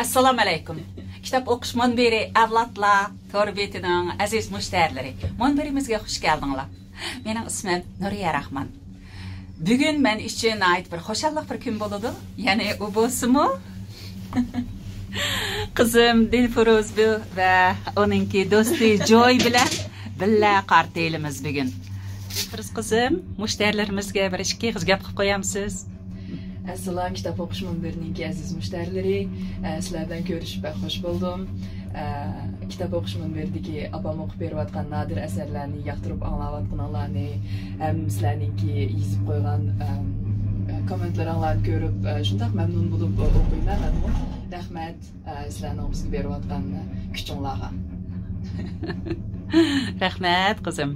Assalamu alaykum. Kitap o'qish munbiri avlodlar torbetining aziz mushtarlari. Munbirimizga xush keldinglar. Mening ismim Nuriya Rahman. Bugun men uchun ait bir xo'shallik bir kun bo'ladi. Ya'ni u bo'lsa-mu qizim Dilfuruz va oningki do'sti Joy bilan billa qartaymiz bugun. Dilfuruz qizim, mushtarlarimizga bir ikki qiz gap qilib qo'yamsiz. Assalamu kitap o'qish munbirining aziz mushtarlari, sizlardan ko'rishib xush bo'ldim. Kitap o'qish munbiridagi opam o'qib berayotgan nadir asarlarni yoqtirib anglayotganlarni, ham sizlarningki yozib qo'ygan kommentlaringlarni ko'rib, shunday mamnun bo'lib o'qiyman. Rahmat sizlarning bizga berayotgan kuchinglarga. Rahmat qizim.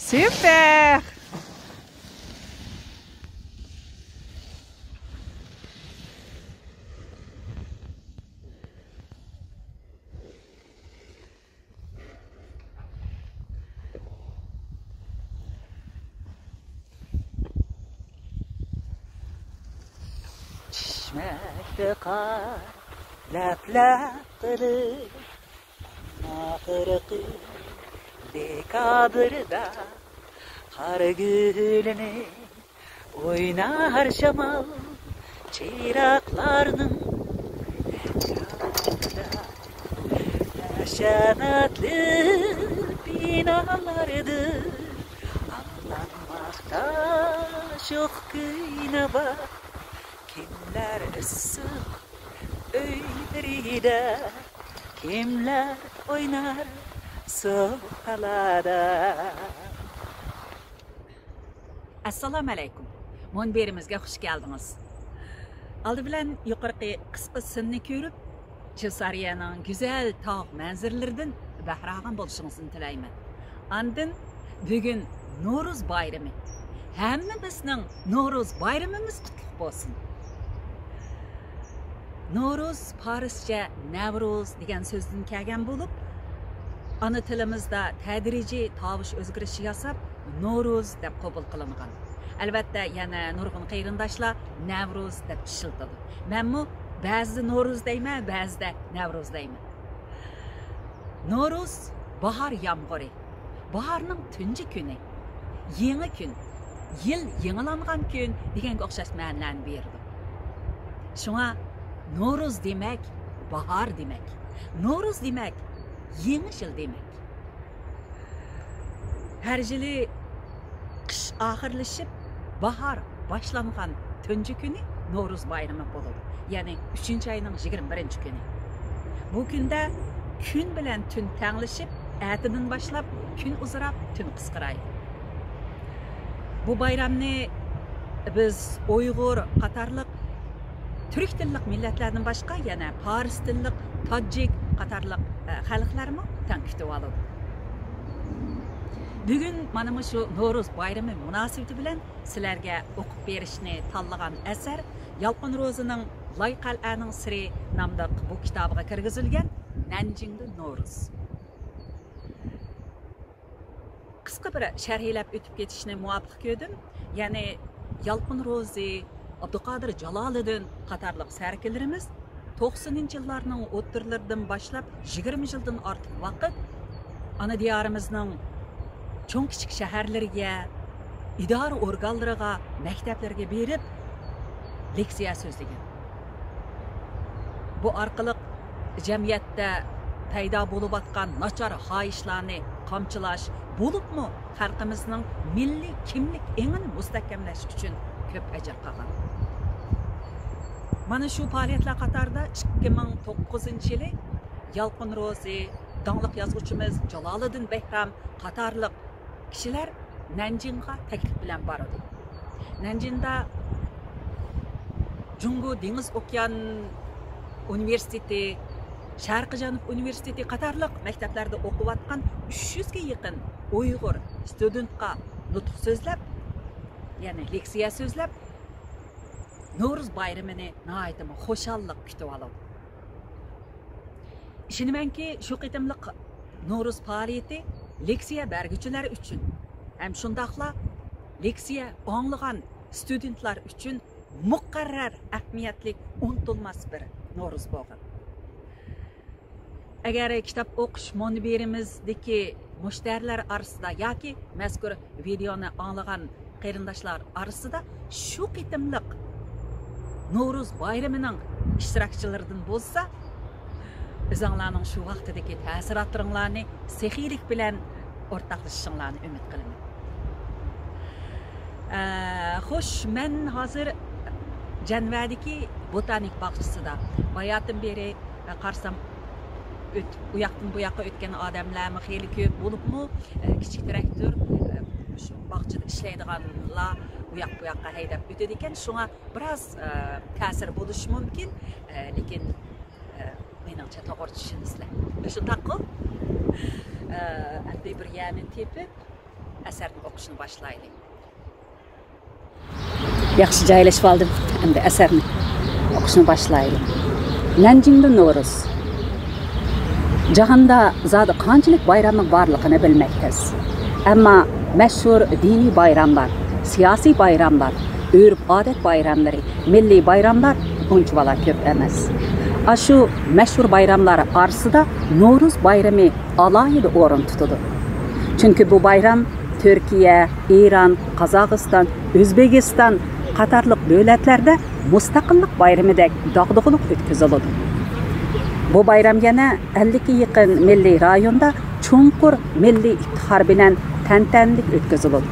Super! Çeşmekte kar, lap kırık, ahırıkı, dekabrda, kar gülüne, oynar şamal, çıraklarının, yaşanatlı binalardır, anlanmakta çok kıynaba. Kimler ıssız öyleriyle, kimler oynar sokalarda. Assalamu alaykum. Munbirimizga xush keldingiz. Aldı bilan yuqorqi qisqa sinni ko'rib, Chilsariyaning go'zal tog' manzaralaridan bahramand bo'lishingizni tilayman. Andin bugun Navro'z bayrami. Hammamizning Navro'z bayramimiz qutlug' bo'lsin. Navro'z Farscha Navro'z degan so'zdan kelgan bo'lib, ana tilimizda tadrijiy tovush o'zgarishi yasab Navro'z deb qabul qilingan. Albatta, yana nurg'un qarindoshlar Navro'z deb ishiltadi. Menmi ba'zi Navro'z deyman, ba'zida Navro'z deyman. Navro'z bahor yomg'iri, bahorning tunji kuni, yangi kun, yil yangilangan kun deganga o'xshash ma'nolarni berdi. Shunga Navro'z demak bahor demak. Navro'z demak yangi yil demak. Har yili qish oxirlashib, bahor boshlangan tunji kuni Navro'z bayrami bo'ladi. Ya'ni 3-oyning 21-kuni. Bu kunda kun bilan tun tanglashib, ertadan boshlab kun uzrab, tun qisqaraydi. Bu bayramni biz Uyg'ur, qatorliq Türk tillik millatlardan boshqa yana Fars tillik, Tojik qatorliq xalqlarmi tan kutib oladi. Bugun mana shu Navro'z bayrami munosabati bilan sizlarga o'qib berishni tanlagan asar Yalqin Ro'zining Loy qal'aning siri nomli bu kitobiga kirgizilgan Nanjingda Navro'z. Qisqa bir sharhlab o'tib ketishni muvaffaq ko'rdim. Ya'ni Yalqin Ro'zi, Abduqodir Jaloliddin qatorliq sarkillarimiz 90-yillarning o'ttirlaridan boshlab 20 yildan ortiq vaqt ana diyorimizning cho'ng kichik shaharlariga, idora organlariga, maktablarga berib leksiya so'zlagan. Bu orqali jamiyatda paydo bo'lib atgan nachar xohishlarni qamchilash, bo'libmi xalqimizning milliy kimlik engini mustahkamlash uchun ko'p ajr qilgan. Mana shu faoliyatlar qatorida 2009-yili Yalqin Ro'zi dağlıq yazğıçımız Jaloliddin Behram qatarlıq kişiler Nanjingga taklif bilan boradi. Nanjingda Jungo Dengiz Okean Universiteti, Sharqi Janub Universiteti qatarlıq maktablarda o'qiyotgan 300 ga yaqin Uyg'ur studentga nutq so'zlab, ya'ni leksiya so'zlab Nowruz bayramini nihoyatda xushalliq kutib oladi. Ishonamanki, shu qitimliq Nowruz faoliyati leksiya berguvchilar uchun ham shundaqla leksiya anglagan studentlar uchun muqarrar ahamiyatli unutilmas bir Nowruz bo'lgan. Agar kitob o'qish munbirimizdagi mushtarlar orasida yoki mazkur videoni anglagan qarindoshlar orasida shu qitimliq Nowruz bayramining ishtirokchilaridan bo'lsa, o'zinglarning shu vaqtdagi ta'sirotlaringlarni sexiylik bilan o'rtoqlashishinglarni umid qilaman. Xo'sh, men hozir Janvadagi botanik bog'chisida bayatim beri qarsam u yoqdan bu yoqqa o'tgan odamlarmi xeyli ko'p bo'libmi, kichik traktor shu bog'chada ishlaydiganlar bu yoqqa haydab o'tadi ekan. Shunga biroz ta'sir bo'lishi mumkin, lekin menimcha to'g'ri tushundingizlar. Shundaqmi? Endi bir yana tepib asarni o'qishni boshlaylik. Yaxshi joylashib oldim. Endi asarni o'qishni boshlaylik. Nanjingda Nowruz. Jahonda zodi qanchalik bayramning borligini bilmaymiz. Ammo mashhur diniy bayramlar, siyosiy bayramlar, urf-odat bayramlari, milliy bayramlar unchalar ko'p emas. Shu mashhur bayramlar orasida Nowruz bayrami alohida o'rin tutadi. Chunki bu bayram Turkiya, Iran, Qozog'iston, O'zbekiston qatorliq davlatlarda mustaqillik bayramidek dog'dug'liq o'tkaziladi. Bu bayram yana 50 ga yaqin milliy rayonda cho'nqur milliy iftixor bilan tantanlik o'tkaziladi.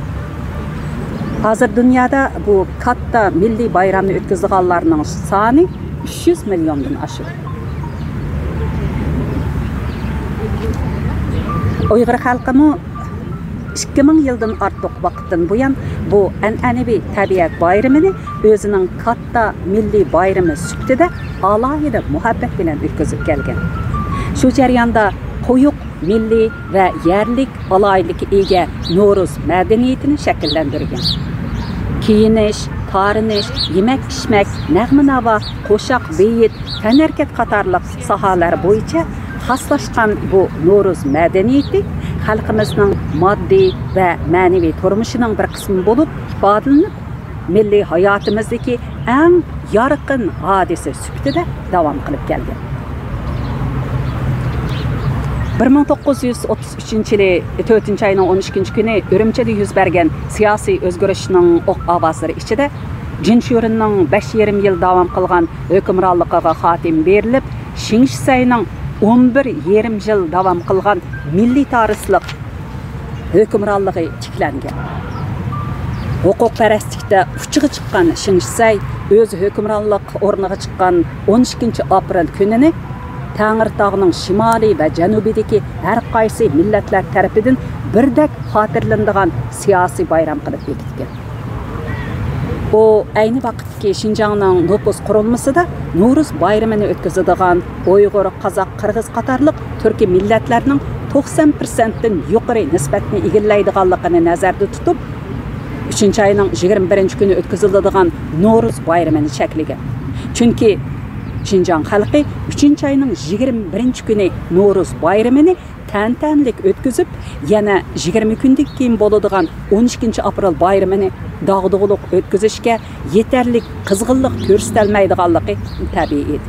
Hozir dunyoda bu katta milliy bayramni o'tkazganlarning soni 300 milliondan oshadi. Uyg'ur xalqimi 2000 yildan ortiq vaqtdan buyon bu an'anaviy tabiat bayramini o'zining katta milliy bayrami sifatida alohida muhabbat bilan o'tkazib kelgan. Shu jarayonda qo'yiq milliy va yerlik alohidlikka ega Nowruz madaniyatini shakllantirgan. Kiyinish, tarinish, yemak-ichmak, nag'ma-navo, qo'shiq, beyit, tanarkat qatorliq sohalar bo'yicha xaslashgan bu Nowruz madaniyati xalqimizning moddiy va ma'naviy turmushining bir qismi bo'lib ifodalanib, milliy hayotimizdagi eng yorqin hodisa sifatida davom qilib kelgan. 1933-yili 4-oyning 12-kuni Urumchida yuz bergan siyosiy o'zgarishning o'q ovozlari ichida Jinshurning 5,5 yil davom qilgan hukmronligiga xotim berilib, Shingsayning 11,5 yil davom qilgan milliy tarixlik hukmronligi tiklangan. Huquqparastlikda uchiga chiqqan Shingsay o'z hukmronlik o'rniga chiqqan 12-aprel kunini Tangirtog'ning shimoliy va janubidagi har qaysi millatlar tarafidan birdek xotirlanadigan siyosiy bayram qilib bekitgan. O ayni vaqtdagi Xinjiangning nüfus qurilmasida Nowruz bayramini o'tkazadigan Uyg'ur, Qozoq, Qirg'iz qatorliq turkiy millatlarning 90% dan yuqori nisbatni egallaydiganligini nazarda tutib, 3-oyning 21-kuni o'tkaziladigan Nowruz bayramini shaklagan. Chunki Xinjiang xalqi 3-oyning 21-kuni Nowruz bayramini tantanlik o'tkazib, yana 20 kundan keyin bo'ladigan 12-aprel bayramini dog'dug'liq o'tkazishga yetarli qizg'inlik ko'rsatilmaydiganligi tabiiy.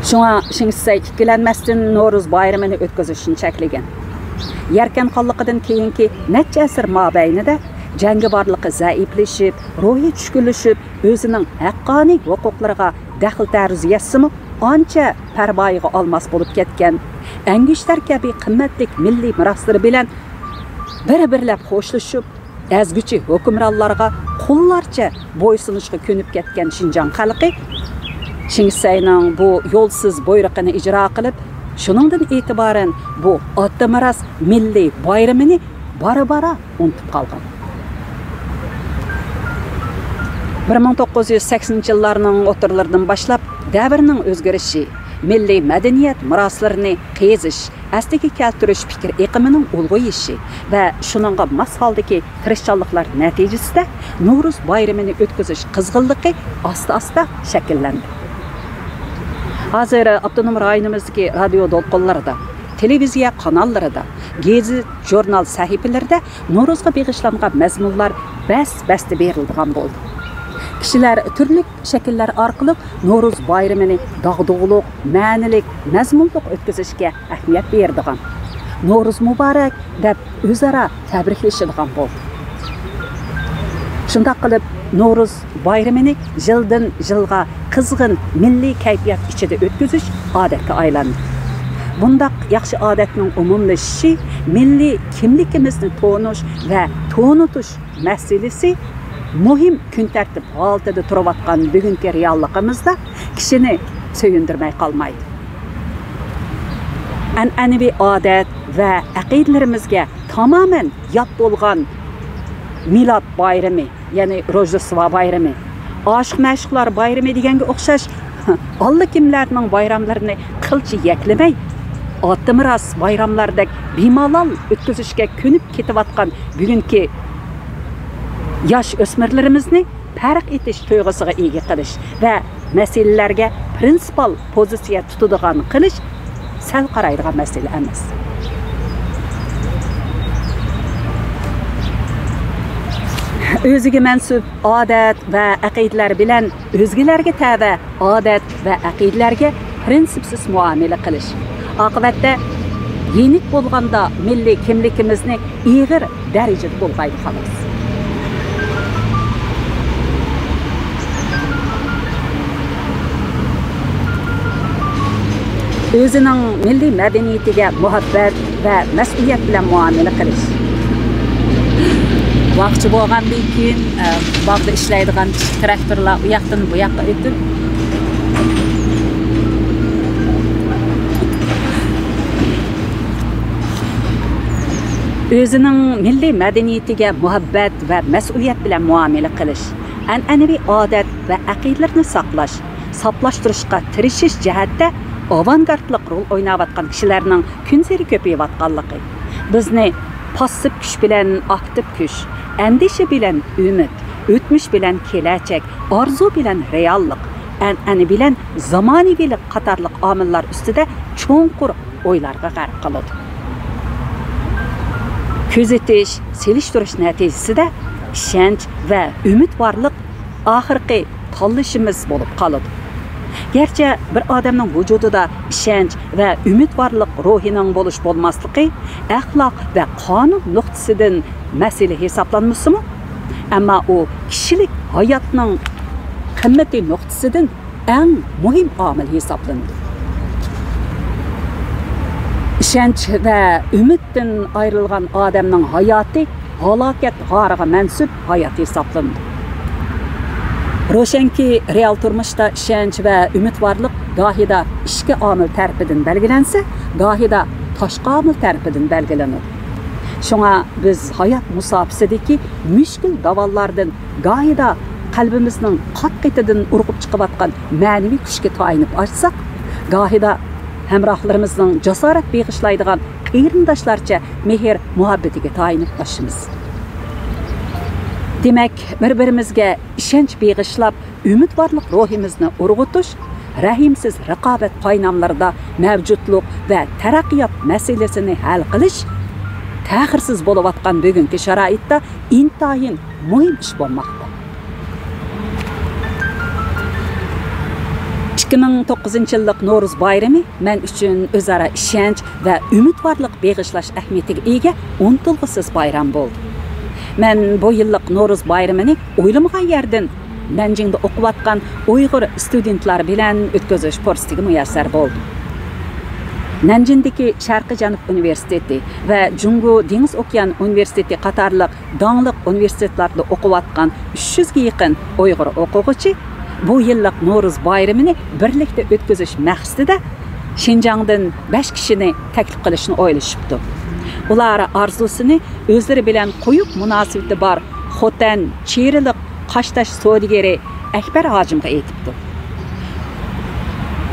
Shunga Shingsay ikkilanmasdan Nowruz bayramini o'tkazishni shaklagan. Yarkanqonligidan keyingi necha asr mobaynida jangovarligi zaiflashib, ruhi tushkunlashib, o'zining haqqoniy huquqlariga daxl taruz yassimi ancha parvoyiga olmas bo'lib ketgan. Angishlar kabi qimmatli milliy meroslari bilan bir-birlab xo'shlashib, azguchi hukmronlarga qullarcha bo'ysunishga ko'nib ketgan Xinjiang xalqi Shingsayning bu yo'lsiz buyrug'ini ijro qilib, Şuningdan e'tiboran bu oddiy miros milliy bayramini bara unutib qolgan. 1980-yillarning o'rtalaridan boshlab davrning o'zgarishi, milliy madaniyat miroslarini qizish, asliga keltirish fikr eqimining ulg'ayishi va shuningga mos holdagi tirishchanliklar natijasida Navro'z bayramini o'tkazish qizg'inligi asta-asta shakllandi. Hozir avtonom rayonimizdagi radio to'lqinlarida, televiziya kanallarida, gazet, jurnal sahifalarida Navro'zga bag'ishlangan mazmunlar bas-basta berilgan bo'ldi. Kishilar turli shakllar orqali Navro'z bayramini dog'dug'liq, ma'nilik, mazmunliq o'tkazishga ahamiyat berdigan. Navro'z muborak deb o'zaro tabriklashadigan bo'ldi. Shunday qilib Navro'z bayramini yildan yilga qizg'in milliy kayfiyat ichida o'tkazish odatga aylandi. Bundaq yaxshi odatning umumlashishi milliy kimligimizni to'nish va to'nitish masalasi muhim kun tartib holatida turayotgan bugungi realligimizda kishini so'yindirmay qolmaydi. An'anaviy odat va aqidalarimizga tamoman yot bo'lgan milod bayrami, ya'ni Rojdestvo bayrami, oshiq ma'shuqlar bayrami deganga o'xshash allakimlarning bayramlarini qilchi yaklamay, oddiy miros bayramlardek bemalol o'tkazishga ko'nib ketayotgan bugungi yosh o'smirlarimizni farq etish tuyg'usiga ega qilish va masalalarga prinsipal pozitsiya tutadigan qilish sal qaraydigan masala emas. O'ziga mansub odat va aqidalar bilan o'zgalarga tava odat va aqidalarga prinsipsiz muomala qilish. Oqibatda yenik bo'lganda milliy kimligimizni ig'ir darajada qo'lg'aydi xolos. O'zining milliy madaniyatiga muhabbat va mas'uliyat bilan muomala qilish. Vaqti bo'lgandan keyin bog'da ishlaydigan traktorlar u yoqdan bu yoqqa o'tib o'zining milliy madaniyatiga muhabbat va mas'uliyat bilan muomala qilish, an'anaviy odat va aqidalarni saqlash, soplashtirishga tirishish jihatda avangardlik rol o'ynayotgan kishilarning kunsari ko'payayotganligi bizni passiv kuch bilan aktiv kuch, andisha bilan umid, o'tmish bilan kelajak, orzu bilan reallik, an'ana bilan zamonaviylik qatorliq omillar ustida cho'nqur o'ylarga g'arq qiladi. Kuzatish, selishtirish natijasida ishonch va umidvorlik oxirgi tanlashimiz bo'lib qoladi. Gerçi bir odamning vujudida ishonch va umidvorlik ruhining bo'lish bo'lmasligi axloq va qonun nuqtasidan masala hisoblanmasimi? Ammo u kishilik hayotning qimmati nuqtasidan eng muhim omil hisoblanadi. İşenç ve ümidden ayrılgan adamның hayatı halokat g'origa mansub hayot hisoblanadi. Ro'shanki real turmushda ishonch va umidvorlik gohida ishki omil tarafidan belgilansa, gohida tashqi omil tarafidan belgilanadi. Shunga biz hayot musobasidagi mushkul davollardan gohida qalbimizning qat-qetidan urg'ib chiqayotgan ma'naviy kuchga tayinib ochsak, gohida hamrohlarimizning jasorat beg'ishlaydigan qiyrindoshlarcha mehr muhabbatiga tayinib ochimiz. Demak, bir-birimizga ishonch beg'ishlab, umidvorlik ruhimizni urg'utish, rahimsiz raqobat qaynamlarida mavjudlik va taraqqiyot masalasini hal qilish ta'xirsiz bo'layotgan bugungi sharoitda intayin muhim ish bo'lmoqda. 2009-yillik Navro'z bayrami men uchun o'zaro ishonch va umidvorlik beg'ishlash ahamiyatiga ega unutilg'isiz bayram bo'ldi. Men bu yillik Navro'z bayramini o'ylamagan yerdan Nanjingda o'qiyotgan Uyg'ur studentlar bilan o'tkazish fursatiga muyassar bo'ldim. Nanjingdagi Sharqiy Janub universiteti va Jungo Dengiz okean universiteti qatorliq donliq universitetlarda o'qiyotgan 300 ga yaqin Uyg'ur o'quvchi bu yillik Navro'z bayramini birlikda o'tkazish maqsadida Şinjan'dan 5 kişini teklif qilishni o'ylashibdi. Ular arzusini o'zlari bilan qo'yib munosabati bor Xotan Cherilik Qashtash savdogari Akbar Hojimga aytibdi.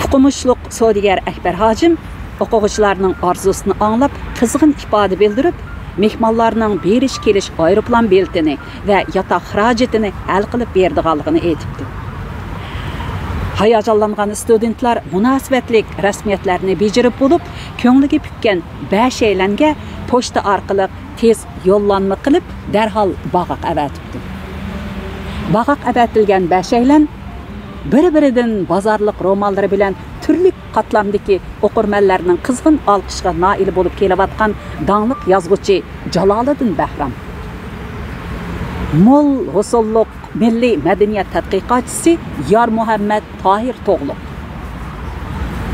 O'qimishliq savdogar Akbar Hojim o'quvchilarning arzusini anglab, qizg'in ifoda bildirib, mehmonlarning berish kelish aeroplan beltini va yotoq xarajatini hal qilib berdiganligini aytibdi. Hayajonlangan studentlar munosabatlik rasmiyatlarni bajarib bo'lib, ko'ngliga pukkan bashaylarga pochta orqali tez yo'llanma qilib, darhol bag'aq avatibdi. Bag'aq avatilgan bashaylar bir-biridan bozorliq romanlari bilan turli qatlamdagi o'qirmanlarning qizg'in olqishga noil bo'lib kelayotgan dangliq yozuvchi Jaloliddin Bahram, Mo'l G'usulluq milliy madaniyat tadqiqotchisi Yor Muhammad Tohir To'g'liq,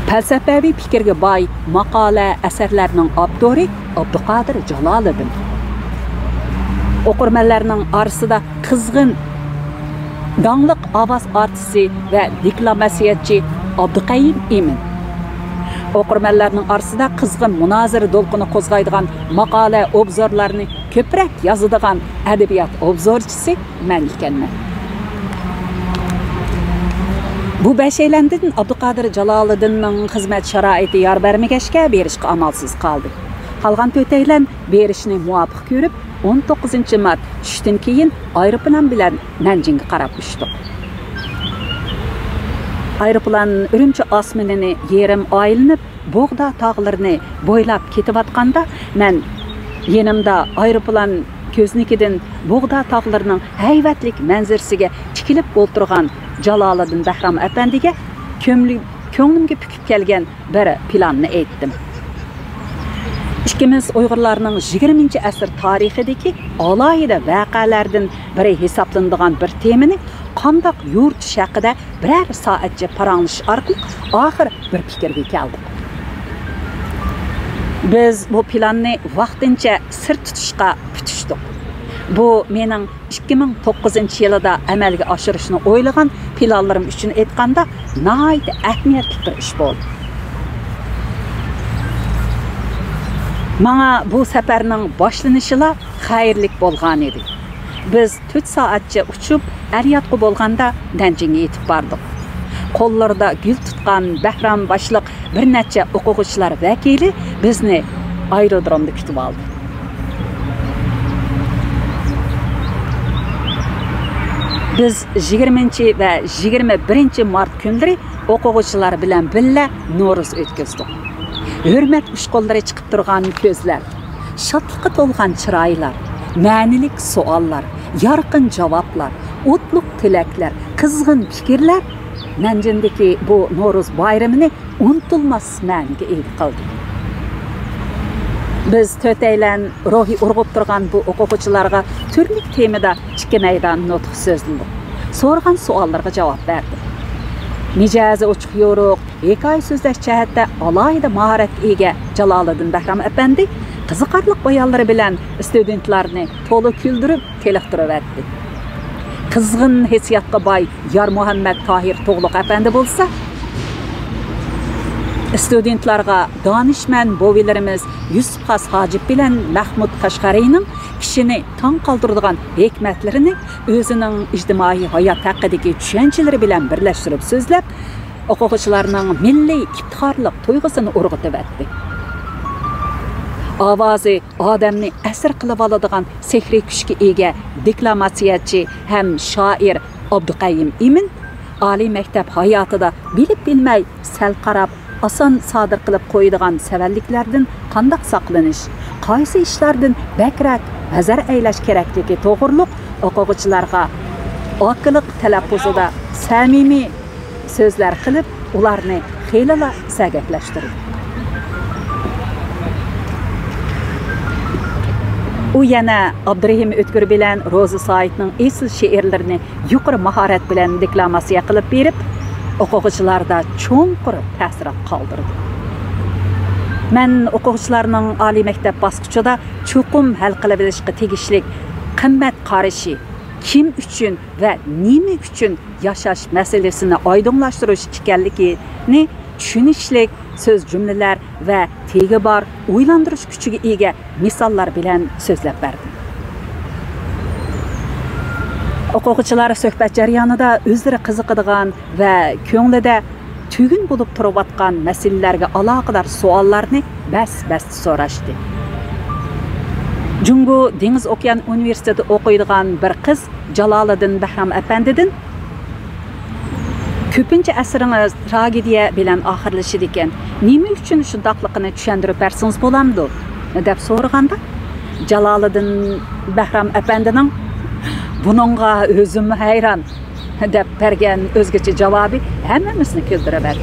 falsafaviy fikrga boy maqola asarlarning avtori Abduqodir Jaloliddin, o'qirmanlarning orasida qizg'in dangliq ovoz artisti va deklamasiyatchi Abduqayyim Imin, o'qirmanlarning orasida qizg'in munozara to'lqini qo'zg'aydigan maqola obzorlarni ko'proq yozadigan adabiyot obzorchisi men ekanman. Bu bashaylardan Abduqodir Jaloliddinning xizmat sharoiti yor bermagachga berishga amalsiz qoldi. Qolgan to'taylar berishni muvofiq ko'rib, 19 mart tushdan keyin aeroplan bilan Nanjingga qarab uchdi. Aeroplan Urumchi osmonini yerim aylanib, Bo'g'da tog'larini bo'ylab ketayotganda, men yenimda aeroplan ko'znikidan Bo'g'da tog'larining hayvatlik manzarasiga tikilib o'tirgan Jaloliddin Bahram apandiga ko'nglimga pukib kelgan bir planni aytdim. İkimiz Uyg'urlarning 20-asr tarixidagi alohida voqealardan biri hisoblanadigan bir temani qandoq yuritish haqida birer soatcha paranglish orqali oxir bir fikrga keldik. Biz bu planni vaqtincha sir tutishga tutishdik. Bu mening 2009-yilda amalga oshirishni o'ylagan planlarim uchun aytganda nihoyat ahamiyatli bir ish bo'ldi. Mana bu safarning boshlanishila xayrlik bo'lgan edi. Biz 4 soatcha uchib, Aryatga bo'lganda Nanjingga yetib bordik. Qo'llarida gul tutgan Bahram boshliq bir necha o'quvchilar vakili bizni aerodromda kutib oldi. Biz 20 va 21 mart kunlari o'quvchilar bilan birga No'ruz o'tkazdik. Hürmet uşqollari chiqib turgan ko'zlar, shodlikqa to'lgan chiroylar, ma'nilik savollar, yorqin javoblar, o'tliq tilaklar, qizg'in fikrlar Nanjindagi bu No'ruz bayramini unutilmas ma'niga ega qildi. Biz to'taylan ruhiy urg'ib turgan bu o'quvchilarga turli temada chiqinaydan nutq so'zladik. So'rgan savollarga javob berdik. Mijazi uchiq yo'ruq, hikoya so'zlash jihatda alohida mahoratga ega Jaloliddin Bahram apandi qiziqarli bayonlari bilan studentlarni to'la kuldirib, teliqtirib etdi. Qizg'in hissiyotga boy Yor Muhammad Tohir To'g'liq apandi bo'lsa, studentlarga donishmand bo'vilarimiz Yusuf Xas Hojib bilan Mahmud Qashqariyning kishini tong qoldiradigan hikmatlarini o'zining ijtimoiy hayot haqidagi tushanchalari bilan birlashtirib so'zlab, o'quvchilarning milliy iftixorlik tuyg'usini urg'itib etdi. Ovozi odamni asir qilib oladigan sehriy kuchga ega deklamatsiyachi ham shoir Abduqayyim Imin oliy maktab hayotida bilib bilmay sal qarab oson sodir qilib qo'yadigan savalliklardan qandoq saqlanish, qaysi ishlardan bakrak nazar aylash kerakligi to'g'riliq o'quvchilarga oqiliq talaffuzida samimiy so'zlar qilib, ularni xeyla sagaklashtirdi. U yana Abdurahim O'tkir bilan Ro'zi Saidning asl she'rlarini yuqori mahorat bilan deklamasiya qilib berib, o'quvchilarda cho'nqur ta'sir qoldirdi. Men o'quvchilarning oliy maktab bosqichida cho'qim hal qilib olishga tegishli qimmat qarashi, kim uchun va nima uchun yashash masalasini oydinlashtirish ekanligini tushunishlik so'z jumlalar va tegi bor o'ylantirish kuchiga ega misollar bilan so'zlab berdi. O'quvchilar suhbat jarayonida o'zlari qiziqadigan va ko'nglida tugun bo'lib turayotgan masalalarga aloqador savollarni bas so'rashdi. Jungo Dengiz Okean Universitetida o'qiydigan bir qiz Jaloliddin Bahram apandidan ko'pincha asringiz tragediya bilan oxirlashadi ekan. Nima uchun shundaqligini tushuntirib bersangiz bo'lamdi? deb so'raganda Jaloliddin Bahram apandining buningga o'zim hayron deb bergan o'zgacha javobi hammamizni kuldiradi.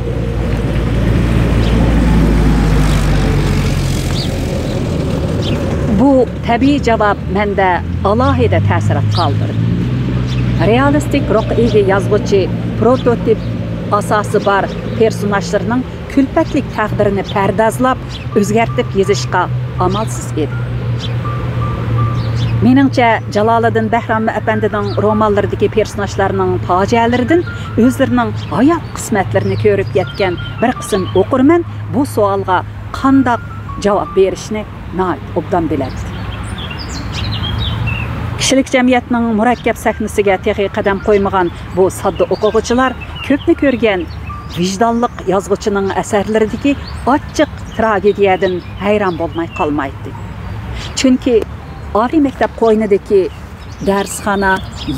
Bu tabiiy javob menda alohida ta'sir qoldirdi. Realistik ruhga yozuvchi prototip asosi bor personajlarning kulpaklik taqdirini pardozlab, o'zgartib yozishga amalsiz edi. Meningcha Jaloliddin Bahram apandining romanlaridagi personajlarning fojialaridan o'zlarining hayot qismatlarini ko'rib yetgan bir qism o'qirman bu savolga qanday javob berishni obdan biladi. Kishilik jamiyatning murakkab sahnasiga texi qadam qo'ymagan bu sodda o'quvchilar ko'pni ko'rgan vijdonliq yozuvchining asarlaridagi ochiq tragediyadan hayron bo'lmay qolmaydi. Chunki oliy maktab qo'ynidagi darsxona,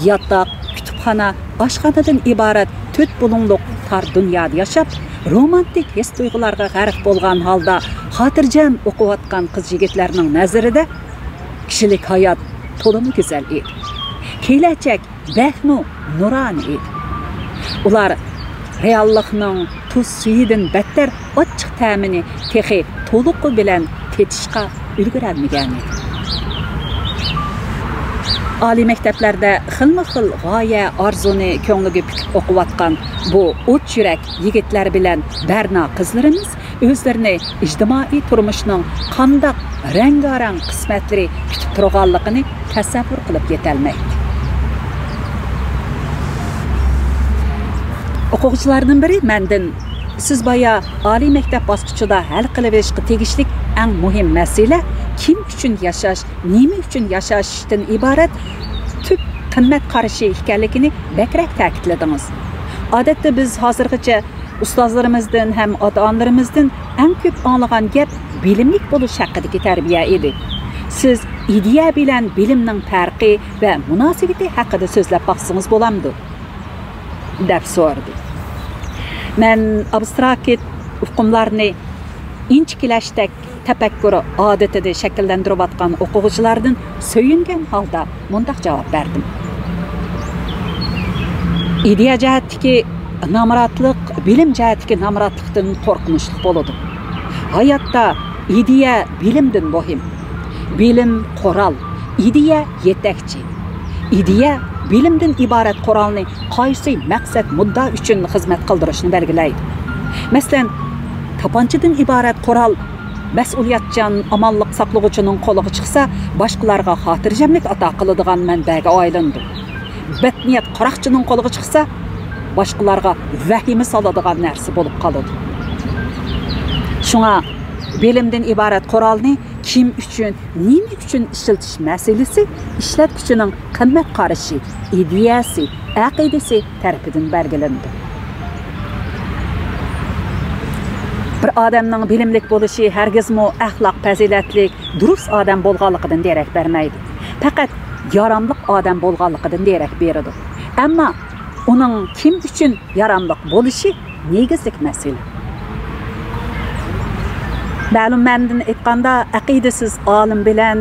yotoq, kutubxona, oshxonadan iborat 4 bo'lumliq tar dunyoda yashab, romantik his tuyg'ularga g'arq bo'lgan holda xotirjam o'qiyotgan qiz-yigitlarning nazarida kishilik hayot to'liq go'zal edi. Kelajak bahnu nurani edi. Ular reallikning tuz suyidan battar ochiq ta'mini texi to'liq bilan tetishga ulgurolmagan edi. Oliy maktablarda xilma-xil g'oya, orzuni ko'ngliga pukib o'qiyotgan bu o't yurak yigitlar bilan Barno qizlarimiz o'zlarini ijtimoiy turmushning qandoq rang-barang qismatlari kutib turganligini tasavvur qilib yetolmaydi. O'quvchilarning biri mendan siz boya oliy maktab bosqichida hal qilishga tegishli eng muhim masala kim uchun yashash, nima uchun yashashdan iborat tub qimmat qarashi ekanligini bakrak ta'kidladingiz. Odatda biz hozirgacha ustozlarimizdan ham ota-onalarimizdan eng ko'p anglagan gap bilimlik bo'lish haqidagi tarbiya edi. Siz ideya bilan bilimning farqi va munosabati haqida so'zlab baqsangiz bo'lamdi? deb so'radi. Men abstrakt hukmlarni inchiklashdek tafakkuri odatida shakllantirayotgan o'quvchilardan so'yingan holda mundaq javob berdim. Ideya jihatdagi namratlik bilim jihatdagi namratlikdan qo'rqinchli bo'ladi. Hayotda ideya bilimdan muhim. Bilim qoral, ideya yetakchi. Ideya bilimdan iborat qurolni qaysi maqsad mudda uchun xizmat qildirishni belgilaydi. Masalan, tapanchadan iborat qurol mas'uliyatchan amonlik saqlovchining qo'liga chiqsa, boshqalarga xotirjamlik ato qiladigan manbaga aylandi. Batniyat qaroqchining qo'liga chiqsa, boshqalarga vahima soladigan narsa bo'lib qoladi. Shunga bilimdan iborat qurolni kim uchun, nima uchun ishlatish masalasi ishlatuvchining qimmat qarashi, ideyasi, aqidasi tarafidan belgilandi. Bir odamning bilimlik bo'lishi hargizmi axloq fazilatlik, durust odam bo'lganligidan derak bermaydi. Faqat yaramliq odam bo'lganligidan derak beradi. Ammo uning kim uchun yaramliq bo'lishi negizlik masala. Ma'lum mendan aytganda aqidasiz olim bilan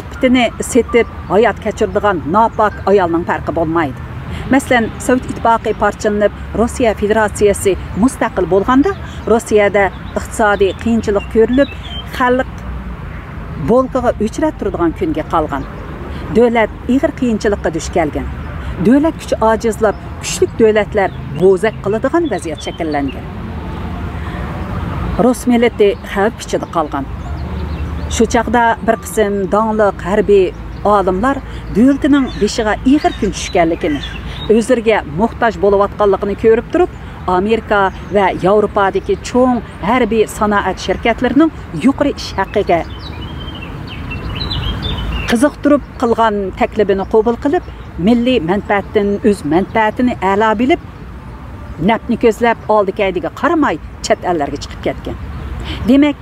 iptini setib hayot kechiradigan nopok ayolning farqi bo'lmaydi. Masalan, Sovet ittifoqi parchalanib, Rossiya Federatsiyasi mustaqil bo'lganda, Rossiyada iqtisodiy qiyinchilik ko'rilib, xalq bolqiga uchrab turadigan kunga qolgan. Davlat ig'ir qiyinchilikka duch kelgan. Davlat kuchi ojizlab, kuchli davlatlar bo'zak qiladigan vaziyat shakllangan. Rus millati xavf ichida qolgan. Shu chaqda bir qism donliq harbiy olimlar davlatining beshiga ig'ir kun tushganligini, o'zlariga muhtoj bo'layotganligini ko'rib turib, Amerika va Yevropadagi cho'ng harbiy sanoat shirkatlarining yuqori ish haqiga qiziqtirib qilgan taklifini qabul qilib, milliy manfaatdan o'z manfaatini a'lo bilib, nafni ko'zlab oldikaydiga qaramay chet ellarga chiqib ketgan. Demak,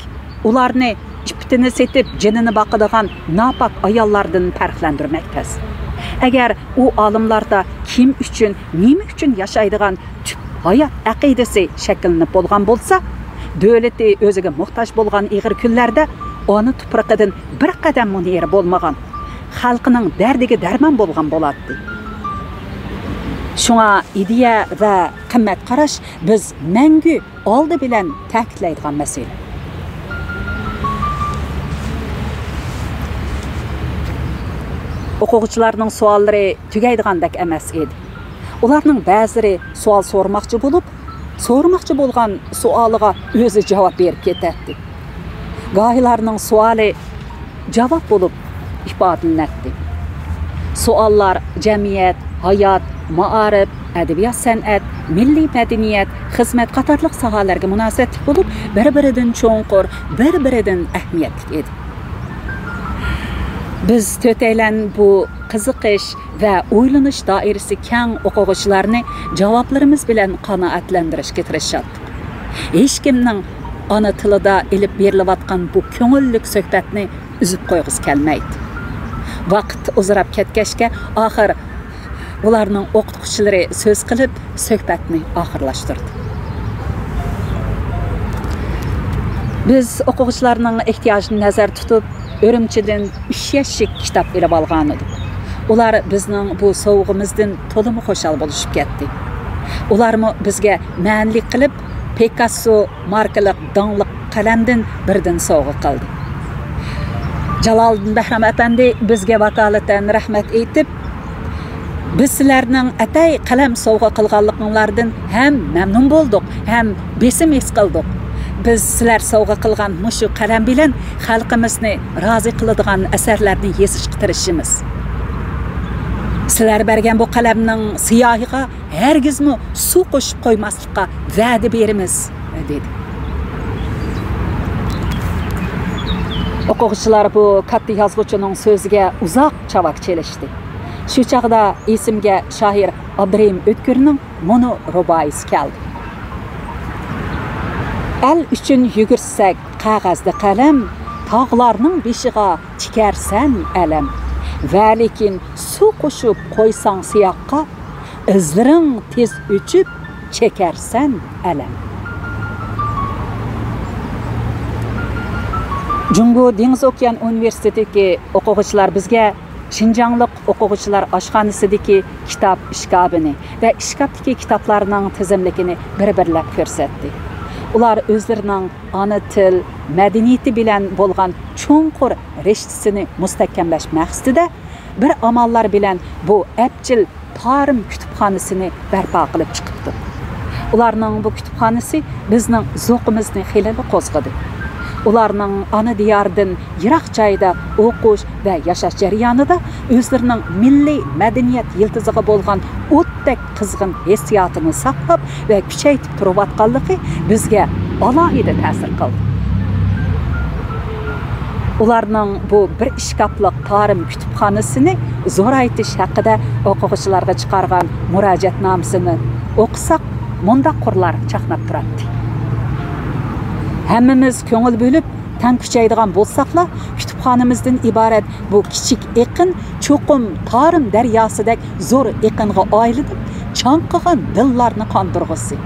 ularni iptini setib, jinini boqadigan nopok ayollardan farqlantirmak tez. Agar u olimlarda kim uchun, nima uchun yashaydigan tüp hayot aqidasi shakllanib bo'lgan bo'lsa, davlati o'ziga muhtoj bo'lgan ig'ir kunlarda onu tuproqidan bir qadam muneri bo'lmagan, xalqining dardiga darmon bo'lgan bo'ladi. Şuna ideya va qimmat qarash biz mangu oldi bilan ta'kidlaydigan masala. O'quvchilarning savollari tugaydigandek emas edi. Ularning ba'zilari savol so'ramoqchi bo'lgan savoliga o'zi javob berib ketadi. Gahilarning savoli javob bo'lib ifodalanadi. Savollar jamiyat, hayot, ma'arif, adabiyot, san'at, milliy madaniyat, xizmat qatorliq sohalarga munosabatli bo'lib, bir-biridan cho'nqur, bir-biridan ahamiyatli edi. Biz to'taylan bu qiziqish va o'ylanish doirasi keng o'quvchilarni javoblarimiz bilan qanoatlantirishga tirishdik. Hech kimning ana tilida ilib berilayotgan bu ko'ngillik suhbatni uzib qo'yg'isi kelmaydi. Vaqt uzrab ketgachga oxir ularning o'qituvchilari so'z qilib suhbatni oxirlashtirdi. Biz o'quvchilarning ehtiyojini nazarda tutib, Örümçidən 3 yaşlik kitap elib alğan edik. Ular bizning bu sovg'imizdan to'liq xo'shal bo'lishib ketdi. Ularmı bizga ma'nilik qilib, Picasso markalik donliq qalamdan birdan sovg'a qildi. Jaloliddin Bahram apandi bizga vakolatan rahmat aytib, biz sizlarning atay qalam sovg'a qilganliklaringlardan ham mamnun bo'ldik, ham besim his qildik. Biz sizlar sovg'a qilgan mushu qalam bilan xalqimizni rozi qiladigan asarlarni yezishtirishimiz. Sizlar bergan bu qalamning siyohiga hargizmi suv qo'shib qo'ymaslikqa va'da beramiz, dedi. O'quvchilar bu katta yozuvchining so'ziga uzoq chavak chelishdi. Shu chaqda esimga shoir Abdurahim O'tkirning mono ruboisi keldi. El üçün yugursak qog'ozda qalam, tog'larning beshiga chikarsan alam. Va lekin suv qo'shib qo'ysang siyoqqa, izlaring tez o'chib chekarsan alam. Jungo Dengiz Okean Universitetidagi o'quvchilar bizga Şinjanlik o'quvchilar oshxonasidagi kitob ishkabini va ishkabdagi kitoblarning tizimligini bir-birlab ko'rsatdi. Ular o'zlarining ana til, madaniyati bilan bo'lgan cho'nqur rishtasini mustahkamlash maqsadida bir amallar bilan bu apchil tarim kutubxonasini barpo qilib chiqibdi. Ularning bu kutubxonasi bizning zavqimizni xilali qo'zg'adi. Ularning ana diyardan yiroq joyda o'qish va yashash jarayonida o'zlarining milliy madaniyat yiltiziga bo'lgan o'tdek qizg'in hissiyotini saqlab va kuchaytirib turayotganligi bizga alohida ta'sir qildi. Ularning bu bir ishkaplik tarim kutubxonasini zo'raytish haqida o'quvchilarga chiqargan murojaatnomasini o'qisak, mundaq qurlar chaqnab turadi. Hammamiz ko'ngil bo'lib, tan kuchaydigan bo'lsaqla, kutubxonamizdan iborat bu kichik eqin cho'qim tarim daryosidek zo'r eqinga aylanib, chanqigan dillarni qondirg'isi.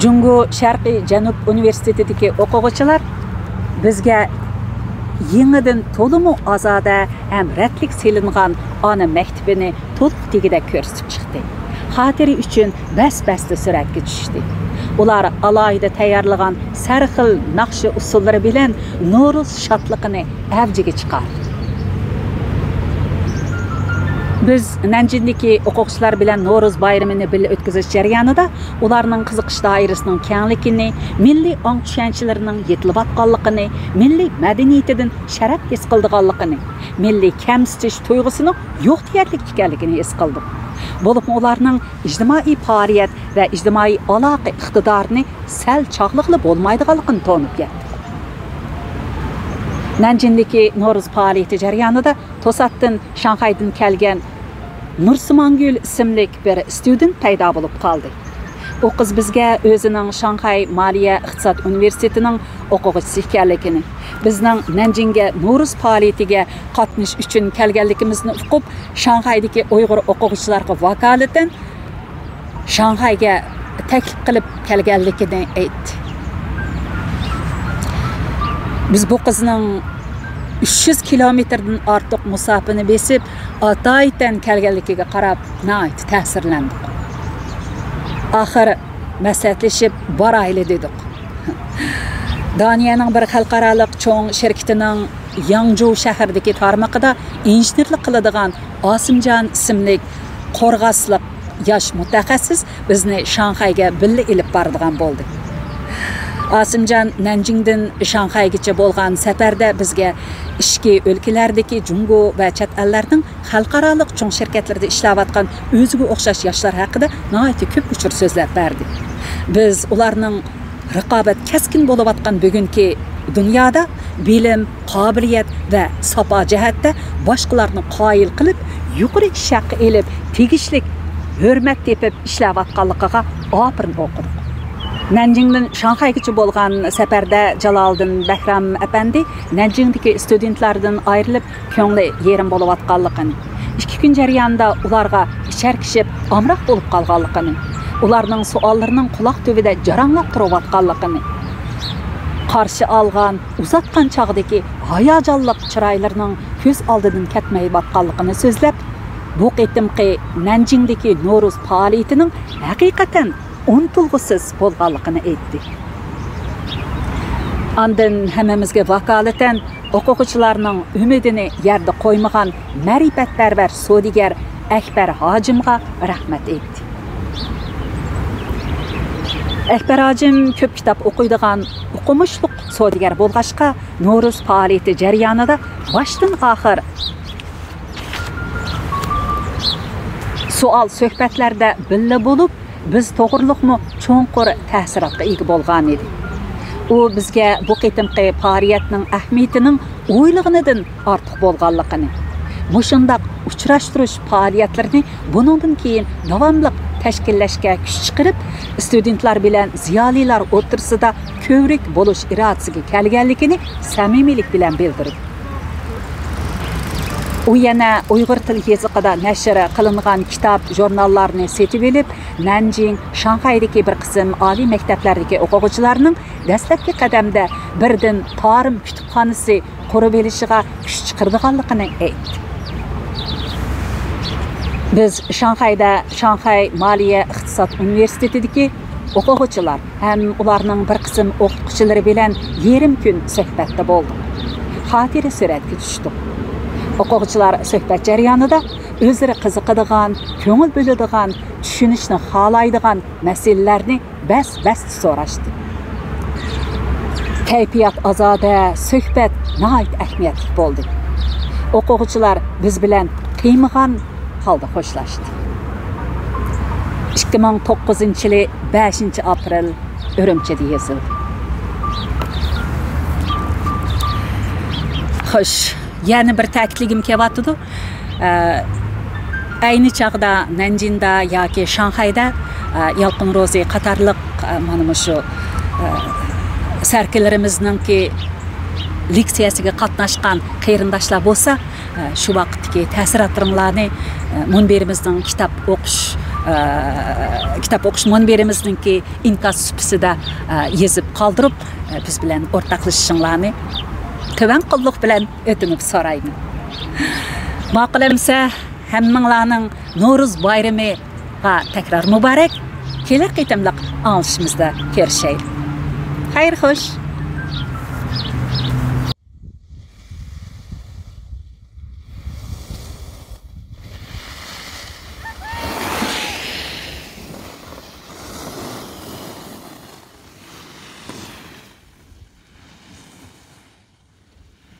Jungo Sharqiy Janub Universitetidagi o'quvchilar bizga yangidan to'liq ozoda ham ratlik selingan ona maktabini to'liq tegida ko'rsatib chiqdi. Xotiri uchun bas-basta suratga tushdi. Ular alohida tayyorlagan sarxil naqshi usullari bilan Nuruz shodligini avjiga chiqardi. Biz Nanjingdagi o'quvchilar bilan No'ro'z bayramini birga o'tkazish jarayonida ularning qiziqish doirasining kengligini, milliy ong tushanchalarining yetilayotganligini, milliy madaniyatidan sharaf his qildiganligini, milliy kamsitish tuyg'usining yo'q deyarlik ekanligini his qildik. Bo'lib ularning ijtimoiy faoliyat va ijtimoiy aloqa iqtidorini sal chog'liqli bo'lmaydiganligini to'nib ketdik. Nanjingdagi No'ro'z faoliyati jarayonida to'satdan Shanxaydan kelgan Nursimongul ismli bir student paydo bo'lib qoldi. U qiz bizga o'zining Shanxay Moliya iqtisod universitetining o'quvchisi ekanligini, bizning Nanjingga No'ro'z faoliyatiga qatnash uchun kelganligimizni uqib, Shanxaydagi Uyg'ur o'quvchilarga vakolatan Shanxayga taklif qilib kelganligini aytdi. Biz bu qizning 300 kilometrdan ortiq musofani besib, Altaydan kelganligiga qarab, nəhayət ta'sirlandik. Axir maslahatlashib borayli dedik. Daniyaning bir xalqarалық cho'ng shirkatining Yangju shahridagi tarmoqida injenerlik qiladigan Osimjon ismli qo'rg'osliq yosh mutaxassis bizni Shanxayga birga ilib boradigan bo'ldi. Osimjon Nanjingdan Shanxaygacha bo'lgan safarda bizga ishki o'lkalardagi Jungo va chet ellarning xalqarалық cho'ng shirkatlarida ishlayotgan o'ziga o'xshash yoshlar haqida nihoyat ko'p uchur so'zlab berdi. Biz ularning raqobat keskin bo'layotgan bugungi dunyoda bilim, qobiliyat va sapo jihatda boshqalarni qoyil qilib, yuqori ish haqi elib, tegishli hurmat tepib ishlayotganligiga opirin o'qidik. Nanjingdan Shanxaygacha bo'lgan safarda Jaloliddin Bahram apandi Nanjingdagi studentlardan ayrilib, ko'ngli yerim bo'layotganligini, 2 kun jarayonida ularga icharkishib, amroq bo'lib qolganligini, ularning savollarining quloq tubida jaranglab turayotganligini, qarshi olgan, uzatgan chog'dagi hayajonli chiroylarining ko'z oldidan ketmayotganligini so'zlab, bu qitimqi Nanjingdagi No'ro'z faoliyatining haqiqatan unutilg'usiz bo'lganligini aytdi. Ondan hammamizga vakolatan o'quvchilarning umidini yerda qo'ymagan ma'rifatparvar sodigar Akbar Hojimga rahmat aytdi. Akbar Hojim ko'p kitob o'qiydigan, o'qimishliq sodigar bo'lg'achqa, No'ro'z faoliyati jarayonida boshdan oxir savol suhbatlarda birga bo'lib, biz to'g'riliqmi cho'nqur ta'sirotga ega bo'lgan edi. U bizga bu qitimqi faoliyatning ahamiyatining o'ylig'idan ortiq bo'lganligini, mushundaq uchrashtirish faoliyatlarini bundan keyin davomli tashkillashga kuch chiqarib, studentlar bilan ziyolilar o'rtasida ko'rik bo'lish irodasiga kelganligini samimiylik bilan bildirdi. U yana Uyg'ur tili yozig'ida nashr qilingan kitob, jurnallarni setib olib, Nanjing, Shanxaydagi bir qism oliy maktablardagi o'quvchilarning dastlabki qadamda birdan ta'lim kutubxonasi qurib olishiga kuch chiqarganligini aytdi. Biz Shanxayda Shanxay Moliya iqtisod universitetidagi o'quvchilar ham ularning bir qism o'qituvchilari bilan yarim kun suhbatda bo'ldik. Xotira suratga tushdik. O'quvchilar suhbat jarayonida o'zlari qiziqadigan, ko'ngil bo'ladigan, tushunishni xohlaydigan masalalarni bas so'rashdi. Kayfiyat ozoda suhbat nihoyat ahamiyatli bo'ldi. O'quvchilar biz bilan qiymag'an holda xo'shlashdi. 2009-yili 5-aprel Urumchida yozildi. Xo'sh, yana bir ta'kidligim kelyapti. Ayni chog'da Nanjingda yoki Shanxayda Yalqin Ro'zi qatorliq mana shu sarkilarimizninki leksiyasiga qatnashgan qarindoshlar bo'lsa, shu vaqtdagi ta'sirotlaringlarni munberimizning kitob o'qish munberimizningki inkos supisida yozib qoldirib, biz bilan o'rtoqlashishinglarni Töven qo'lliq bilan o'tinib so'rayman. Ma'qulamsa, hammanglarning No'ro'z bayramiga takror muborak. Kelar qitimliq anglishimizda ko'rishaylik. Xayr xo'sh.